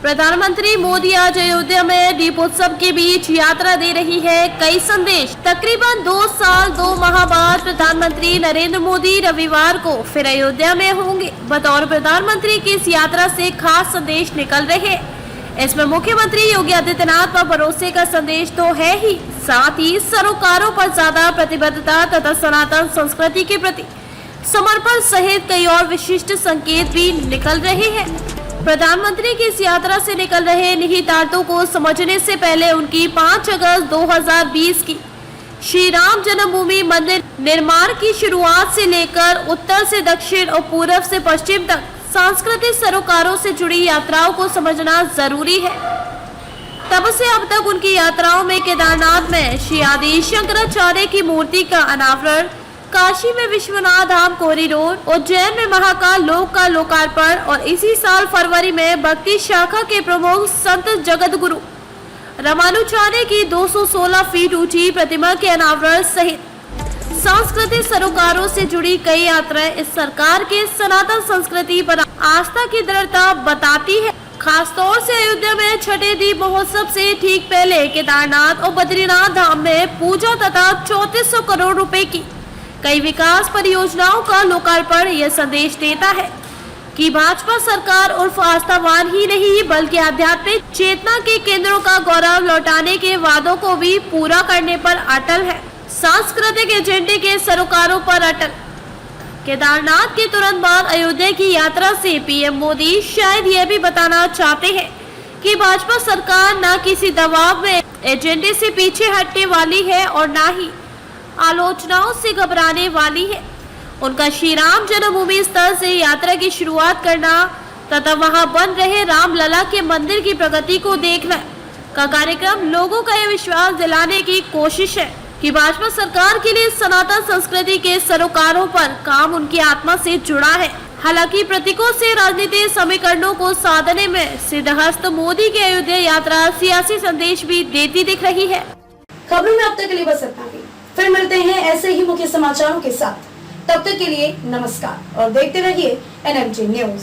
प्रधानमंत्री मोदी आज अयोध्या में दीपोत्सव के बीच यात्रा दे रही है कई संदेश। तकरीबन 2 साल 2 माह बाद प्रधानमंत्री नरेंद्र मोदी रविवार को फिर अयोध्या में होंगे। बतौर प्रधानमंत्री की इस यात्रा से खास संदेश निकल रहे हैं। इसमें मुख्यमंत्री योगी आदित्यनाथ पर भरोसे का संदेश तो है ही, साथ ही सरोकारों पर ज्यादा प्रतिबद्धता तथा सनातन संस्कृति के प्रति समर्पण सहित कई और विशिष्ट संकेत भी निकल रहे हैं। प्रधानमंत्री की इस यात्रा से निकल रहे निहितार्थों को समझने से पहले उनकी 5 अगस्त 2020 की श्री राम जन्मभूमि मंदिर निर्माण की शुरुआत से लेकर उत्तर से दक्षिण और पूर्व से पश्चिम तक सांस्कृतिक सरोकारों से जुड़ी यात्राओं को समझना जरूरी है। तब से अब तक उनकी यात्राओं में केदारनाथ में श्री आदि शंकराचार्य की मूर्ति का अनावरण, काशी में विश्वनाथ धाम कॉरिडोर, उज्जैन में महाकाल लोक का लोकार्पण और इसी साल फरवरी में भक्ति शाखा के प्रमुख संत जगत गुरु रामानुचार्य की 216 फीट ऊंची प्रतिमा के अनावरण सहित सांस्कृतिक सरोकारों से जुड़ी कई यात्राएं इस सरकार के सनातन संस्कृति पर आस्था की दृढ़ता बताती है। खासतौर से अयोध्या में छठे दीप महोत्सव से ठीक पहले केदारनाथ और बद्रीनाथ धाम में पूजा तथा 3400 करोड़ रुपए की कई विकास परियोजनाओं का लोकार्पण यह संदेश देता है कि भाजपा सरकार उर्फ आस्थावान ही नहीं बल्कि आध्यात्मिक चेतना के केंद्रों का गौरव लौटाने के वादों को भी पूरा करने पर अटल है। सांस्कृतिक एजेंडे के सरोकारों पर अटल। केदारनाथ के तुरंत बाद अयोध्या की यात्रा से पीएम मोदी शायद यह भी बताना चाहते हैं कि भाजपा सरकार न किसी दबाव में एजेंडे से पीछे हटने वाली है और न ही आलोचनाओं से घबराने वाली है। उनका श्री राम जन्मभूमि स्थल से यात्रा की शुरुआत करना तथा वहां बन रहे रामलला के मंदिर की प्रगति को देखना का कार्यक्रम लोगों का यह विश्वास दिलाने की कोशिश है कि भाजपा सरकार के लिए सनातन संस्कृति के सरोकारों पर काम उनकी आत्मा से जुड़ा है। हालांकि प्रतीकों से राजनीतिक समीकरणों को साधने में सिद्धहस्त मोदी की अयोध्या यात्रा सियासी संदेश भी देती दिख रही है। खबरों में अब तक के लिए बस इतना ही। फिर मिलते हैं ऐसे ही मुख्य समाचारों के साथ। तब तक के लिए नमस्कार और देखते रहिए NMJ न्यूज।